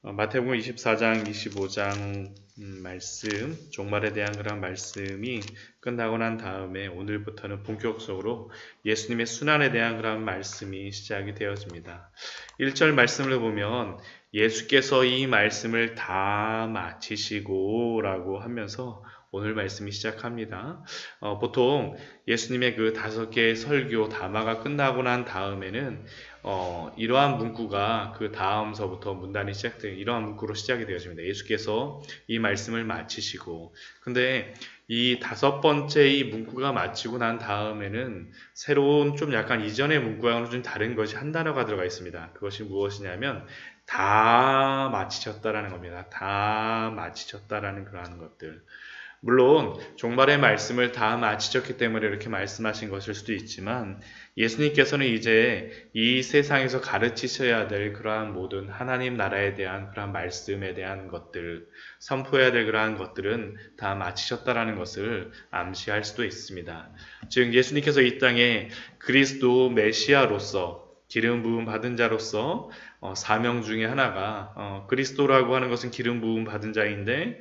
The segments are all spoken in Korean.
마태복음 24장, 25장 말씀, 종말에 대한 그런 말씀이 끝나고 난 다음에 오늘부터는 본격적으로 예수님의 순환에 대한 그런 말씀이 시작이 되어집니다. 1절 말씀을 보면 예수께서 이 말씀을 다 마치시고 라고 하면서 오늘 말씀이 시작합니다. 보통 예수님의 그 5개의 설교 다마가 끝나고 난 다음에는 이러한 문구가 그 다음서부터 문단이 시작돼요. 이러한 문구로 시작이 되어집니다. 예수께서 이 말씀을 마치시고, 근데 이 5번째 이 문구가 마치고 난 다음에는 새로운 좀 약간 이전의 문구와는 좀 다른 것이 한 단어가 들어가 있습니다. 그것이 무엇이냐면 다 마치셨다라는 겁니다. 다 마치셨다라는 그러한 것들. 물론 종말의 말씀을 다 마치셨기 때문에 이렇게 말씀하신 것일 수도 있지만 예수님께서는 이제 이 세상에서 가르치셔야 될 그러한 모든 하나님 나라에 대한 그러한 말씀에 대한 것들, 선포해야 될 그러한 것들은 다 마치셨다라는 것을 암시할 수도 있습니다. 즉 예수님께서 이 땅에 그리스도 메시아로서 기름 부음 받은 자로서 사명 중에 하나가 그리스도라고 하는 것은 기름 부음 받은 자인데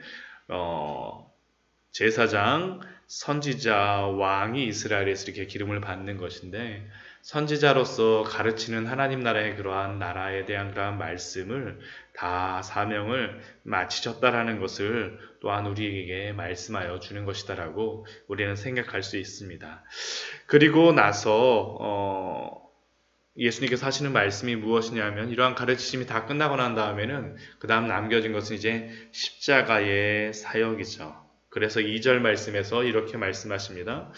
제사장, 선지자, 왕이 이스라엘에서 이렇게 기름을 받는 것인데 선지자로서 가르치는 하나님 나라의 그러한 나라에 대한 그러한 말씀을 다 사명을 마치셨다라는 것을 또한 우리에게 말씀하여 주는 것이다라고 우리는 생각할 수 있습니다. 그리고 나서 예수님께서 하시는 말씀이 무엇이냐면 이러한 가르치심이 다 끝나고 난 다음에는 그 다음 남겨진 것은 이제 십자가의 사역이죠. 그래서 2절 말씀에서 이렇게 말씀하십니다.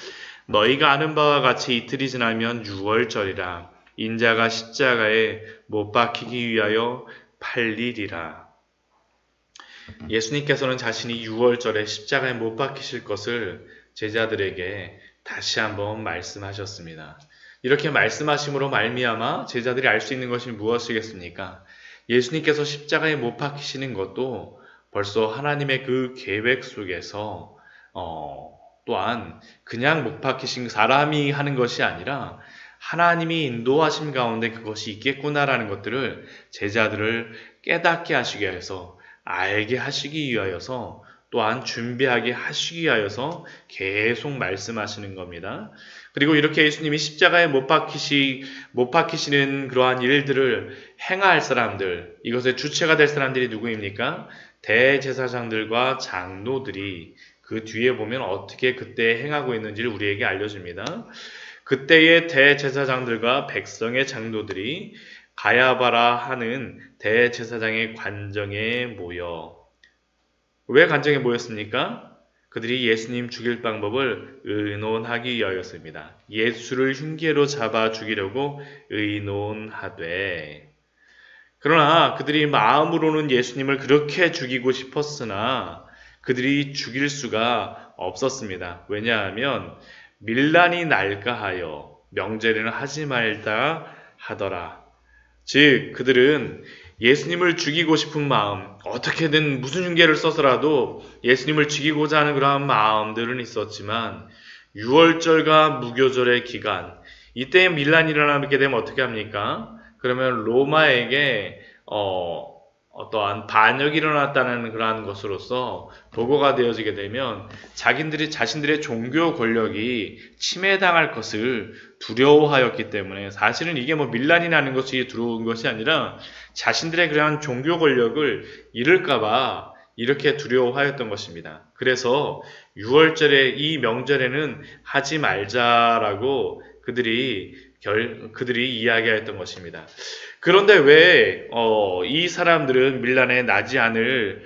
너희가 아는 바와 같이 이틀이 지나면 유월절이라 인자가 십자가에 못 박히기 위하여 팔리리라. 예수님께서는 자신이 유월절에 십자가에 못 박히실 것을 제자들에게 다시 한번 말씀하셨습니다. 이렇게 말씀하심으로 말미암아 제자들이 알 수 있는 것이 무엇이겠습니까? 예수님께서 십자가에 못 박히시는 것도 벌써 하나님의 그 계획 속에서 또한 그냥 못 박히신 사람이 하는 것이 아니라 하나님이 인도하심 가운데 그것이 있겠구나라는 것들을 제자들을 깨닫게 하시기 위해서 알게 하시기 위하여서 또한 준비하게 하시기 위하여서 계속 말씀하시는 겁니다. 그리고 이렇게 예수님이 십자가에 못 박히시는 그러한 일들을 행할 사람들, 이것의 주체가 될 사람들이 누구입니까? 대제사장들과 장로들이 그 뒤에 보면 어떻게 그때 행하고 있는지를 우리에게 알려줍니다. 그때의 대제사장들과 백성의 장로들이 가야바라 하는 대제사장의 관정에 모여 왜 관정에 모였습니까? 그들이 예수님 죽일 방법을 의논하기 위하였습니다. 예수를 흉계로 잡아 죽이려고 의논하되 그러나 그들이 마음으로는 예수님을 그렇게 죽이고 싶었으나 그들이 죽일 수가 없었습니다. 왜냐하면 밀란이 날까 하여 명제를 하지 말다 하더라. 즉 그들은 예수님을 죽이고 싶은 마음, 어떻게든 무슨 흉계를 써서라도 예수님을 죽이고자 하는 그러한 마음들은 있었지만 유월절과 무교절의 기간, 이때 밀란이 일어나게 되면 어떻게 합니까? 그러면 로마에게 어떠한 반역이 일어났다는 그러한 것으로서 도구가 되어지게 되면 자신들의 종교 권력이 침해당할 것을 두려워하였기 때문에 사실은 이게 밀란이 나는 것이 두려운 것이 아니라 자신들의 그러한 종교 권력을 잃을까봐 이렇게 두려워하였던 것입니다. 그래서 6월절에 이 명절에는 하지 말자라고 그들이 이야기하였던 것입니다. 그런데 왜 이 사람들은 밀란에 나지 않을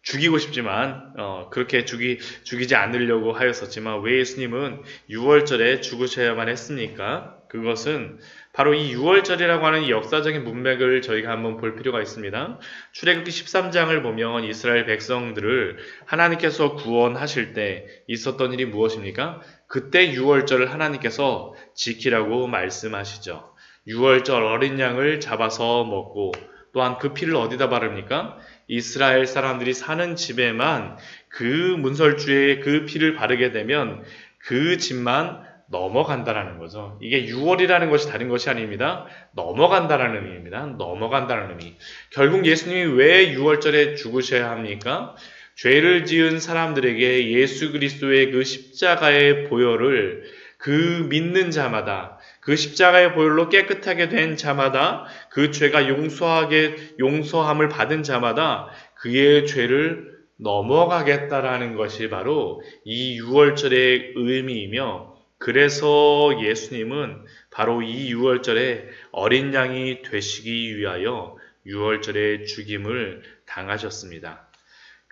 죽이고 싶지만 그렇게 죽이지 않으려고 하였었지만 왜 예수님은 6월절에 죽으셔야만 했습니까? 그것은 바로 이 6월절이라고 하는 역사적인 문맥을 저희가 한번 볼 필요가 있습니다. 출애굽기 13장을 보면 이스라엘 백성들을 하나님께서 구원하실 때 있었던 일이 무엇입니까? 그때 6월절을 하나님께서 지키라고 말씀하시죠. 6월절 어린 양을 잡아서 먹고 또한 그 피를 어디다 바릅니까? 이스라엘 사람들이 사는 집에만 그 문설주에 그 피를 바르게 되면 그 집만 넘어간다라는 거죠. 이게 6월이라는 것이 다른 것이 아닙니다. 넘어간다라는 의미입니다. 넘어간다는 의미. 결국 예수님이 왜 6월절에 죽으셔야 합니까? 죄를 지은 사람들에게 예수 그리스도의 그 십자가의 보혈을 그 믿는 자마다, 그 십자가의 보혈로 깨끗하게 된 자마다, 그 죄가 용서함을 받은 자마다 그의 죄를 넘어가겠다라는 것이 바로 이 6월절의 의미이며, 그래서 예수님은 바로 이 6월절에 어린 양이 되시기 위하여 6월절에 죽임을 당하셨습니다.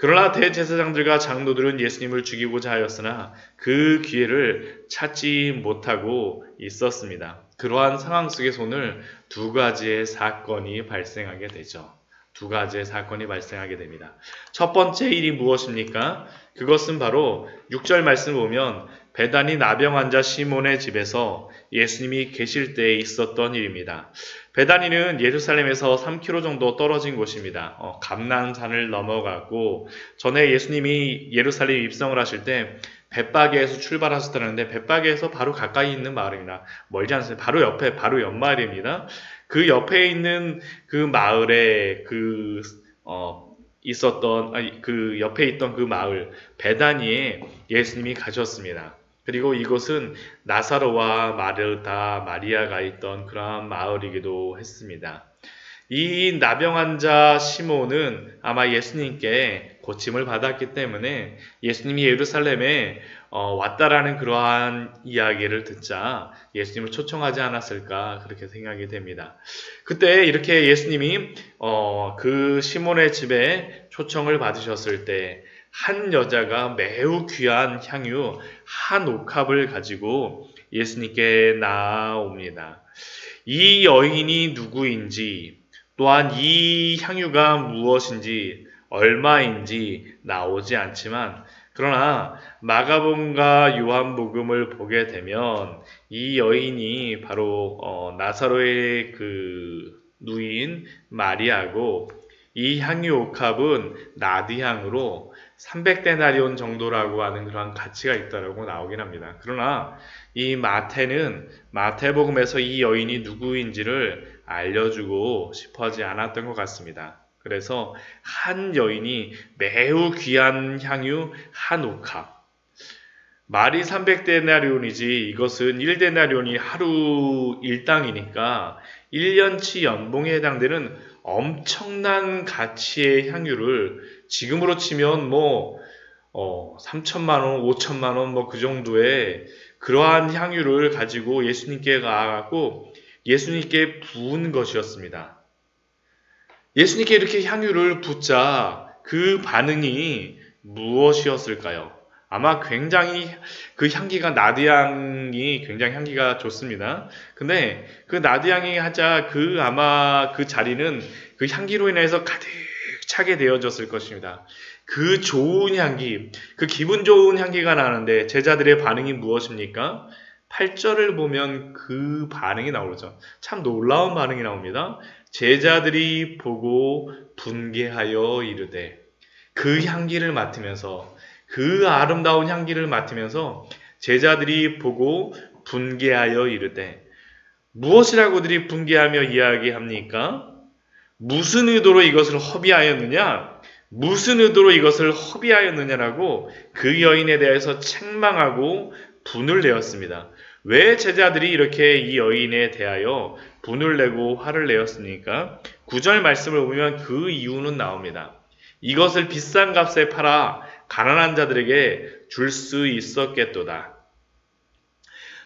그러나 대제사장들과 장로들은 예수님을 죽이고자 하였으나 그 기회를 찾지 못하고 있었습니다. 그러한 상황 속에서 오늘 두 가지의 사건이 발생하게 되죠. 두 가지의 사건이 발생하게 됩니다. 첫 번째 일이 무엇입니까? 그것은 바로 6절 말씀을 보면 베다니 나병 환자 시몬의 집에서 예수님이 계실 때에 있었던 일입니다. 베다니는 예루살렘에서 3km 정도 떨어진 곳입니다. 감난산을 넘어가고, 전에 예수님이 예루살렘 입성을 하실 때 벳바게에서 출발하셨다는데 벳바게에서 바로 가까이 있는 마을입니다. 멀지 않습니다. 바로 옆에, 바로 옆마을입니다. 그 옆에 있는 그 마을에 그 옆에 있던 그 마을 베다니에 예수님이 가셨습니다. 그리고 이곳은 나사로와 마르다, 마리아가 있던 그러한 마을이기도 했습니다. 이 나병 환자 시몬은 아마 예수님께 고침을 받았기 때문에 예수님이 예루살렘에 왔다라는 그러한 이야기를 듣자 예수님을 초청하지 않았을까, 그렇게 생각이 됩니다. 그때 이렇게 예수님이 그 시몬의 집에 초청을 받으셨을 때 한 여자가 매우 귀한 향유 한 옥합을 가지고 예수님께 나옵니다. 이 여인이 누구인지, 또한 이 향유가 무엇인지, 얼마인지 나오지 않지만, 그러나 마가복음과 요한복음을 보게 되면 이 여인이 바로 나사로의 그 누이인 마리아고, 이 향유 옥합은 나드향으로 300데나리온 정도라고 하는 그런 가치가 있다라고 나오긴 합니다. 그러나 이 마태는 마태복음에서 이 여인이 누구인지를 알려주고 싶어 하지 않았던 것 같습니다. 그래서 한 여인이 매우 귀한 향유 한 옥합, 말이 300데나리온이지 이것은 1데나리온이 하루 일당이니까 1년치 연봉에 해당되는 엄청난 가치의 향유를 지금으로 치면 3천만 원, 5천만 원 그 정도의 그러한 향유를 가지고 예수님께 가고 예수님께 부은 것이었습니다. 예수님께 이렇게 향유를 붓자 그 반응이 무엇이었을까요? 아마 굉장히 그 향기가, 나드향이 굉장히 향기가 좋습니다. 근데 그 나드향이 하자 아마 그 자리는 그 향기로 인해서 가득 차게 되어졌을 것입니다. 그 좋은 향기, 그 기분 좋은 향기가 나는데 제자들의 반응이 무엇입니까? 8절을 보면 그 반응이 나오죠. 참 놀라운 반응이 나옵니다. 제자들이 보고 분개하여 이르되, 그 향기를 맡으면서, 그 아름다운 향기를 맡으면서 제자들이 보고 분개하여 이르되, 무엇이라고 그들이 분개하며 이야기합니까? 무슨 의도로 이것을 허비하였느냐? 무슨 의도로 이것을 허비하였느냐라고 그 여인에 대해서 책망하고 분을 내었습니다. 왜 제자들이 이렇게 이 여인에 대하여 분을 내고 화를 내었습니까? 9절 말씀을 보면 그 이유는 나옵니다. 이것을 비싼 값에 팔아 가난한 자들에게 줄 수 있었겠도다.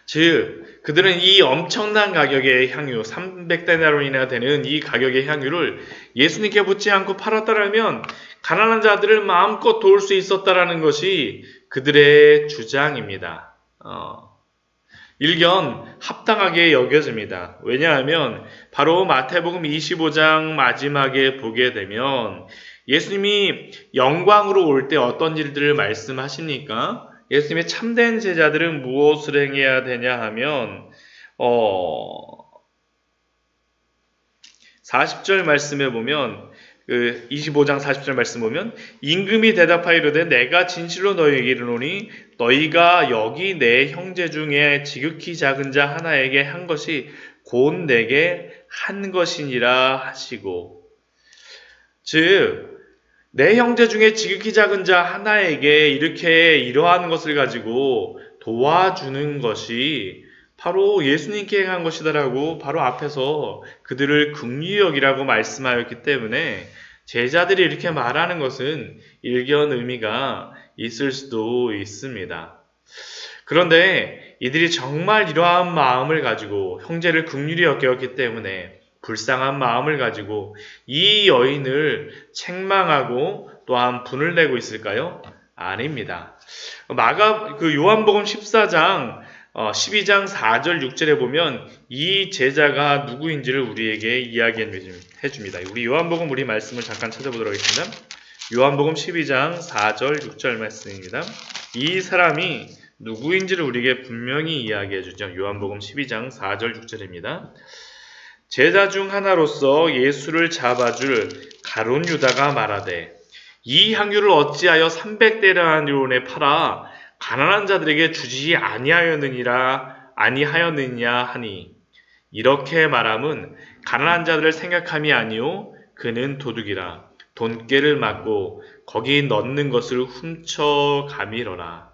즉, 그들은 이 엄청난 가격의 향유, 300데나리온이나 되는 이 가격의 향유를 예수님께 붓지 않고 팔았다라면 가난한 자들을 마음껏 도울 수 있었다라는 것이 그들의 주장입니다. 일견 합당하게 여겨집니다. 왜냐하면 바로 마태복음 25장 마지막에 보게 되면 예수님이 영광으로 올 때 어떤 일들을 말씀하십니까? 예수님의 참된 제자들은 무엇을 행해야 되냐 하면 40절 말씀에 보면 25장 40절 말씀 보면 임금이 대답하여 이르되 내가 진실로 너희에게 이르노니 너희가 여기 내 형제 중에 지극히 작은 자 하나에게 한 것이 곧 내게 한 것이니라 하시고, 즉 내 형제 중에 지극히 작은 자 하나에게 이렇게 이러한 것을 가지고 도와주는 것이 바로 예수님께 행한 것이다라고 바로 앞에서 그들을 긍휼히 여기라고 말씀하였기 때문에 제자들이 이렇게 말하는 것은 일견 의미가 있을 수도 있습니다. 그런데 이들이 정말 이러한 마음을 가지고 형제를 긍휼히 여겼기 때문에 불쌍한 마음을 가지고 이 여인을 책망하고 또한 분을 내고 있을까요? 아닙니다. 요한복음 14장 12장 4절 6절에 보면 이 제자가 누구인지를 우리에게 이야기해 줍니다. 우리 요한복음 우리 말씀을 잠깐 찾아보도록 하겠습니다. 요한복음 12장 4절 6절 말씀입니다. 이 사람이 누구인지를 우리에게 분명히 이야기해 주죠. 요한복음 12장 4절 6절입니다. 제자 중 하나로서 예수를 잡아줄 가룟 유다가 말하되 이 향유를 어찌하여 300데나리온에 팔아 가난한 자들에게 주지 아니하였느냐 하니, 이렇게 말함은 가난한 자들을 생각함이 아니요 그는 도둑이라 돈깨를 맞고 거기 넣는 것을 훔쳐 가미러라.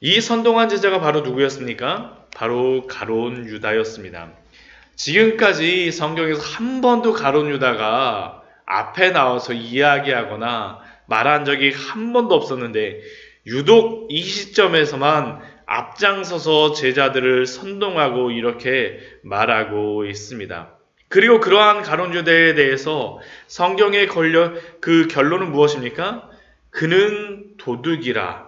이 선동한 제자가 바로 누구였습니까? 바로 가룟 유다였습니다. 지금까지 성경에서 한 번도 가룟 유다가 앞에 나와서 이야기하거나 말한 적이 한 번도 없었는데 유독 이 시점에서만 앞장서서 제자들을 선동하고 이렇게 말하고 있습니다. 그리고 그러한 가룟 유다에 대해서 성경에 그 결론은 무엇입니까? 그는 도둑이라.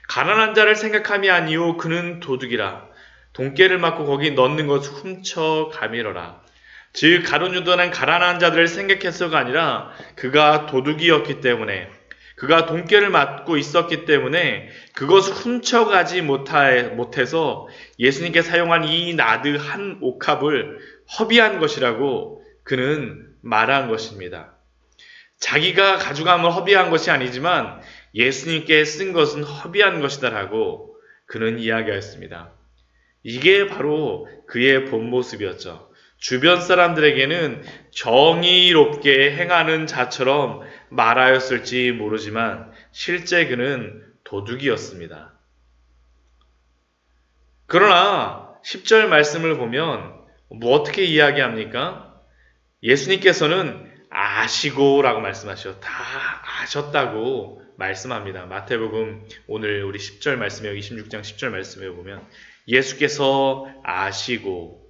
가난한 자를 생각함이 아니요 그는 도둑이라. 돈깨를 맞고 거기 넣는 것을 훔쳐 가미러라. 즉 가룟 유다는 가난한 자들을 생각해서가 아니라 그가 도둑이었기 때문에, 그가 돈깨를 맞고 있었기 때문에 그것을 훔쳐가지 못해서 예수님께 사용한 이 나드 한 옥합을 허비한 것이라고 그는 말한 것입니다. 자기가 가져감을 허비한 것이 아니지만 예수님께 쓴 것은 허비한 것이다라고 그는 이야기하였습니다. 이게 바로 그의 본 모습이었죠. 주변 사람들에게는 정의롭게 행하는 자처럼 말하였을지 모르지만 실제 그는 도둑이었습니다. 그러나 10절 말씀을 보면 어떻게 이야기합니까? 예수님께서는 아시고라고 말씀하셔. 다 아셨다고 말씀합니다. 마태복음 오늘 우리 10절 말씀에 26장 10절 말씀에 보면 예수께서 아시고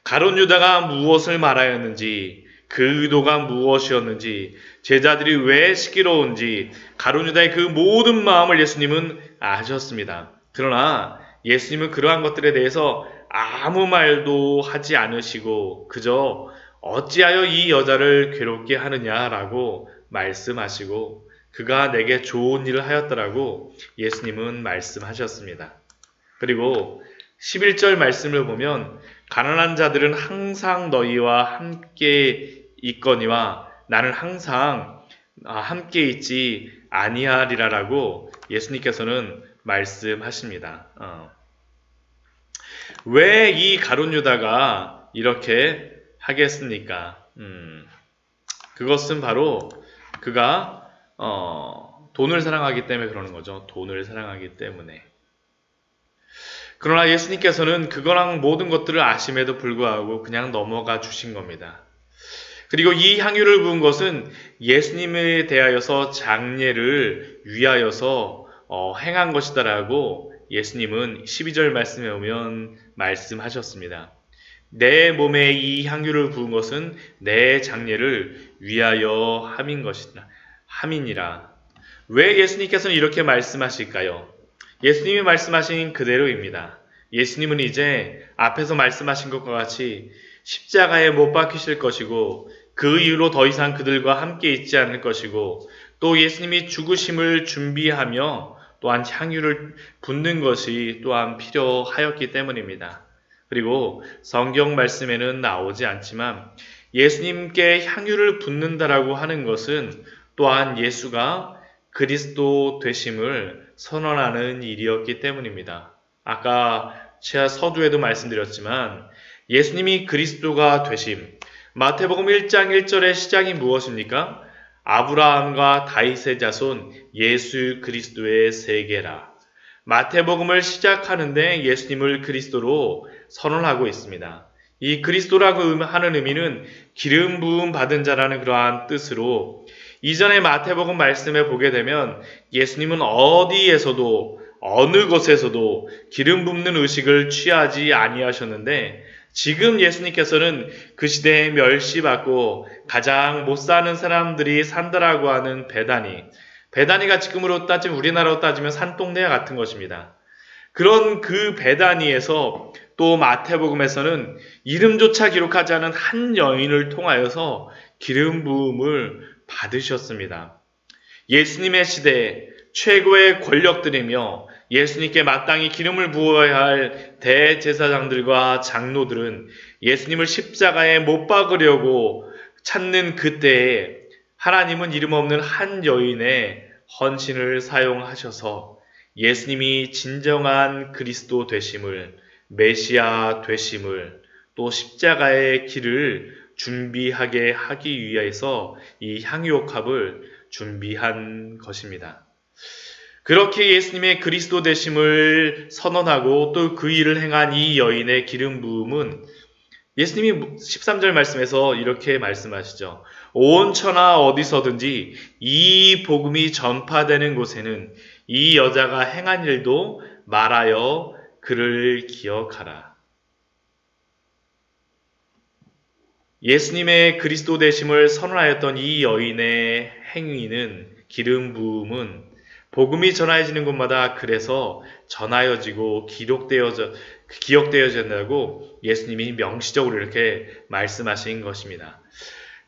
가룟 유다가 무엇을 말하였는지, 그 의도가 무엇이었는지, 제자들이 왜 시기로운지 가룟 유다의 그 모든 마음을 예수님은 아셨습니다. 그러나 예수님은 그러한 것들에 대해서 아무 말도 하지 않으시고 그저 어찌하여 이 여자를 괴롭게 하느냐라고 말씀하시고 그가 내게 좋은 일을 하였더라고 예수님은 말씀하셨습니다. 그리고 11절 말씀을 보면 가난한 자들은 항상 너희와 함께 있거니와 나는 항상 함께 있지 아니하리라라고 예수님께서는 말씀하십니다. 왜 이 가룟 유다가 이렇게 하겠습니까? 그것은 바로 그가 돈을 사랑하기 때문에 그러는 거죠. 돈을 사랑하기 때문에. 그러나 예수님께서는 그거랑 모든 것들을 아심에도 불구하고 그냥 넘어가 주신 겁니다. 그리고 이 향유를 부은 것은 예수님에 대하여서 장례를 위하여서 행한 것이다라고 예수님은 12절 말씀에 오면 말씀하셨습니다. 내 몸에 이 향유를 부은 것은 내 장례를 위하여 함이니라. 왜 예수님께서는 이렇게 말씀하실까요? 예수님이 말씀하신 그대로입니다. 예수님은 이제 앞에서 말씀하신 것과 같이 십자가에 못 박히실 것이고 그 이후로 더 이상 그들과 함께 있지 않을 것이고 또 예수님이 죽으심을 준비하며 또한 향유를 붓는 것이 또한 필요하였기 때문입니다. 그리고 성경 말씀에는 나오지 않지만 예수님께 향유를 붓는다라고 하는 것은 또한 예수가 그리스도 되심을 선언하는 일이었기 때문입니다. 아까 제가 서두에도 말씀드렸지만 예수님이 그리스도가 되심, 마태복음 1장 1절의 시작이 무엇입니까? 아브라함과 다윗의 자손 예수 그리스도의 세계라. 마태복음을 시작하는데 예수님을 그리스도로 선언하고 있습니다. 이 그리스도라고 하는 의미는 기름 부음 받은 자라는 그러한 뜻으로 이전에 마태복음 말씀에 보게 되면 예수님은 어디에서도 어느 곳에서도 기름 붓는 의식을 취하지 아니하셨는데 지금 예수님께서는 그 시대에 멸시받고 가장 못 사는 사람들이 산다라고 하는 베다니가 지금으로 따지면 우리나라로 따지면 산동네 같은 것입니다. 그런 그 베다니에서 또 마태복음에서는 이름조차 기록하지 않은 한 여인을 통하여서 기름 부음을 받으셨습니다. 예수님의 시대에 최고의 권력들이며 예수님께 마땅히 기름을 부어야 할 대제사장들과 장로들은 예수님을 십자가에 못 박으려고 찾는 그때에 하나님은 이름 없는 한 여인의 헌신을 사용하셔서 예수님이 진정한 그리스도 되심을, 메시아 되심을, 또 십자가의 길을 준비하게 하기 위해서 이 향유옥합을 준비한 것입니다. 그렇게 예수님의 그리스도 되심을 선언하고 또 그 일을 행한 이 여인의 기름 부음은 예수님이 13절 말씀에서 이렇게 말씀하시죠. 온 천하 어디서든지 이 복음이 전파되는 곳에는 이 여자가 행한 일도 말하여 그를 기억하라. 예수님의 그리스도 되심을 선언하였던 이 여인의 행위는 기름 부음은 복음이 전해지는 곳마다 그래서 전하여지고 기억되어진다고 예수님이 명시적으로 이렇게 말씀하신 것입니다.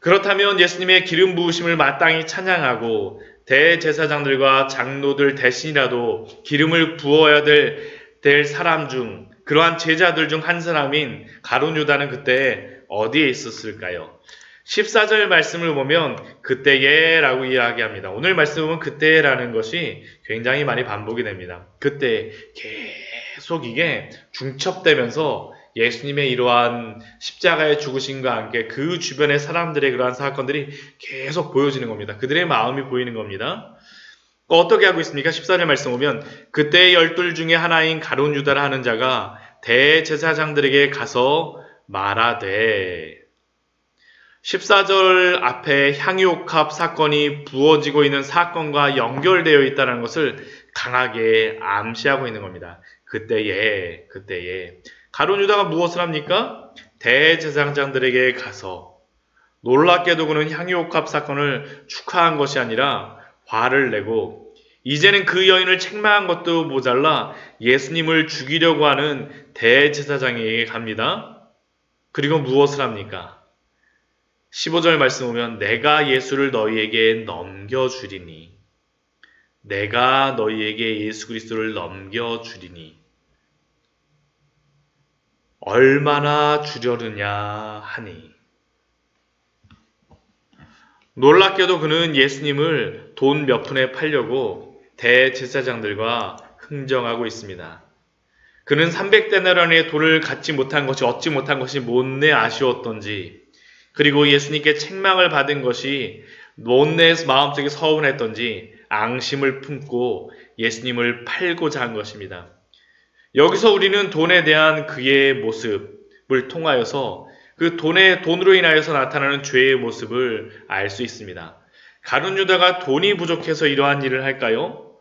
그렇다면 예수님의 기름 부으심을 마땅히 찬양하고 대제사장들과 장로들 대신이라도 기름을 부어야 될 사람 중 그러한 제자들 중 한 사람인 가룟 유다는 그때 어디에 있었을까요? 14절 말씀을 보면 그때에 라고 이야기합니다. 오늘 말씀을 보면 그때라는 것이 굉장히 많이 반복이 됩니다. 그때 계속 이게 중첩되면서 예수님의 이러한 십자가의 죽으심과 함께 그 주변의 사람들의 그러한 사건들이 계속 보여지는 겁니다. 그들의 마음이 보이는 겁니다. 어떻게 하고 있습니까? 14절 말씀 보면 그때 12 중에 하나인 가룟 유다라 하는 자가 대제사장들에게 가서 말하되 14절 앞에 향유옥합 사건이 부어지고 있는 사건과 연결되어 있다는 것을 강하게 암시하고 있는 겁니다. 그때에 가룟 유다가 무엇을 합니까? 대제사장들에게 가서 놀랍게도 그는 향유옥합 사건을 축하한 것이 아니라 화를 내고 이제는 그 여인을 책망한 것도 모자라 예수님을 죽이려고 하는 대제사장에게 갑니다. 그리고 무엇을 합니까? 15절 말씀 보면 내가 예수를 너희에게 넘겨주리니 내가 너희에게 예수 그리스도를 넘겨주리니 얼마나 주려느냐 하니 놀랍게도 그는 예수님을 돈 몇 푼에 팔려고 대제사장들과 흥정하고 있습니다. 그는 300데나리온의 돈을 얻지 못한 것이 못내 아쉬웠던지 그리고 예수님께 책망을 받은 것이 못내 마음속에 서운했던지 앙심을 품고 예수님을 팔고자 한 것입니다. 여기서 우리는 돈에 대한 그의 모습을 통하여서 그 돈으로 인하여서 나타나는 죄의 모습을 알 수 있습니다. 가룟 유다가 돈이 부족해서 이러한 일을 할까요?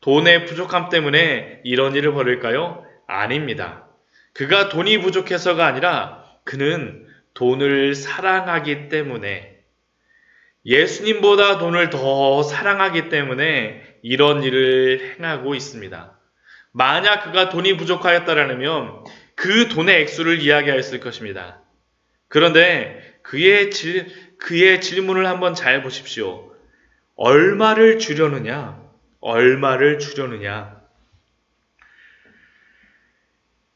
돈의 부족함 때문에 이런 일을 벌일까요? 아닙니다. 그가 돈이 부족해서가 아니라 그는 돈을 사랑하기 때문에 예수님보다 돈을 더 사랑하기 때문에 이런 일을 행하고 있습니다. 만약 그가 돈이 부족하였다라면 그 돈의 액수를 이야기했을 것입니다. 그런데 그의 질문을 한번 잘 보십시오. 얼마를 주려느냐? 얼마를 주려느냐?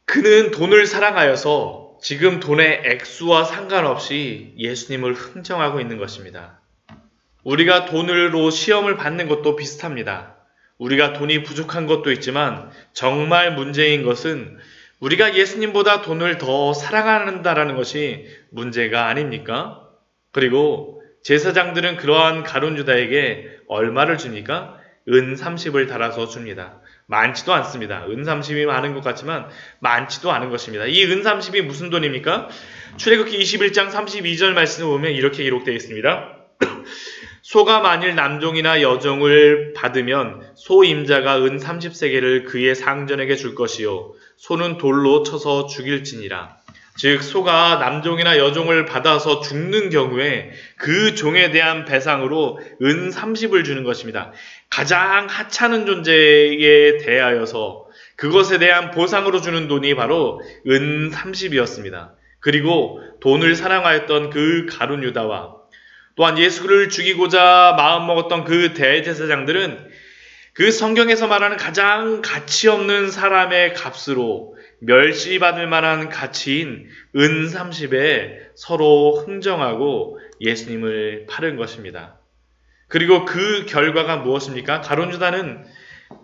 그 그는 돈을 사랑하여서 지금 돈의 액수와 상관없이 예수님을 흥정하고 있는 것입니다. 우리가 돈으로 시험을 받는 것도 비슷합니다. 우리가 돈이 부족한 것도 있지만 정말 문제인 것은 우리가 예수님보다 돈을 더 사랑한다라는 것이 문제가 아닙니까? 그리고 제사장들은 그러한 가룟 유다에게 얼마를 줍니까? 은 30을 달아서 줍니다. 많지도 않습니다. 은 30이 많은 것 같지만 많지도 않은 것입니다. 이 은 30이 무슨 돈입니까? 출애굽기 21장 32절 말씀을 보면 이렇게 기록되어 있습니다. 소가 만일 남종이나 여종을 받으면 소 임자가 은 30세겔을 그의 상전에게 줄 것이요 소는 돌로 쳐서 죽일지니라. 즉 소가 남종이나 여종을 받아서 죽는 경우에 그 종에 대한 배상으로 은 30을 주는 것입니다. 가장 하찮은 존재에 대하여서 그것에 대한 보상으로 주는 돈이 바로 은 30이었습니다. 그리고 돈을 사랑하였던 그 가룟 유다와 또한 예수를 죽이고자 마음먹었던 그 대제사장들은 그 성경에서 말하는 가장 가치 없는 사람의 값으로 멸시받을 만한 가치인 은 30에 서로 흥정하고 예수님을 팔은 것입니다. 그리고 그 결과가 무엇입니까? 가룟 유다는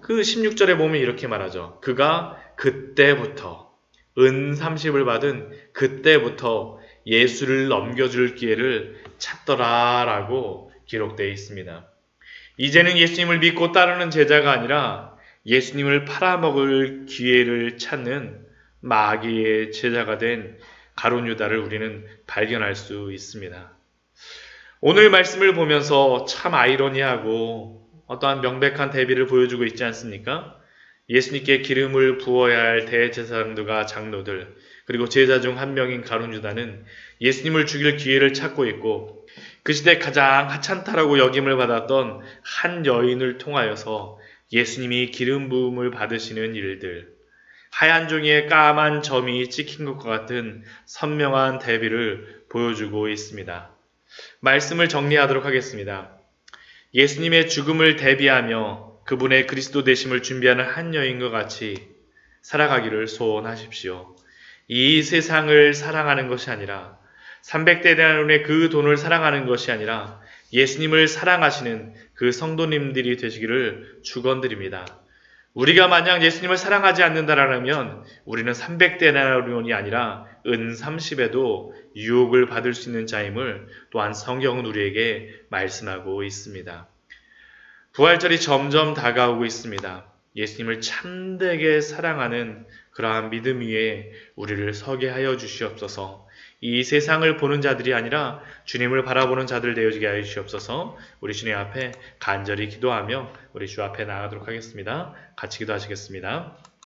그 16절에 보면 이렇게 말하죠. 그가 그때부터 은 30을 받은 그때부터 예수를 넘겨줄 기회를 찾더라라고 기록되어 있습니다. 이제는 예수님을 믿고 따르는 제자가 아니라 예수님을 팔아먹을 기회를 찾는 마귀의 제자가 된 가룟 유다를 우리는 발견할 수 있습니다. 오늘 말씀을 보면서 참 아이러니하고 어떠한 명백한 대비를 보여주고 있지 않습니까? 예수님께 기름을 부어야 할 대제사장들과 장로들 그리고 제자 중 한 명인 가룟 유다는 예수님을 죽일 기회를 찾고 있고 그 시대 가장 하찮다라고 여김을 받았던 한 여인을 통하여서 예수님이 기름 부음을 받으시는 일들, 하얀 종이에 까만 점이 찍힌 것과 같은 선명한 대비를 보여주고 있습니다. 말씀을 정리하도록 하겠습니다. 예수님의 죽음을 대비하며 그분의 그리스도 되심을 준비하는 한 여인과 같이 살아가기를 소원하십시오. 이 세상을 사랑하는 것이 아니라 300데나리온의 그 돈을 사랑하는 것이 아니라 예수님을 사랑하시는 그 성도님들이 되시기를 축원드립니다. 우리가 만약 예수님을 사랑하지 않는다라면 우리는 300데나리온이 아니라 은 30에도 유혹을 받을 수 있는 자임을 또한 성경은 우리에게 말씀하고 있습니다. 부활절이 점점 다가오고 있습니다. 예수님을 참되게 사랑하는 그러한 믿음 위에 우리를 서게 하여 주시옵소서. 이 세상을 보는 자들이 아니라 주님을 바라보는 자들 되어지게 하여 주시옵소서. 우리 주님 앞에 간절히 기도하며 우리 주 앞에 나가도록 하겠습니다. 같이 기도하시겠습니다.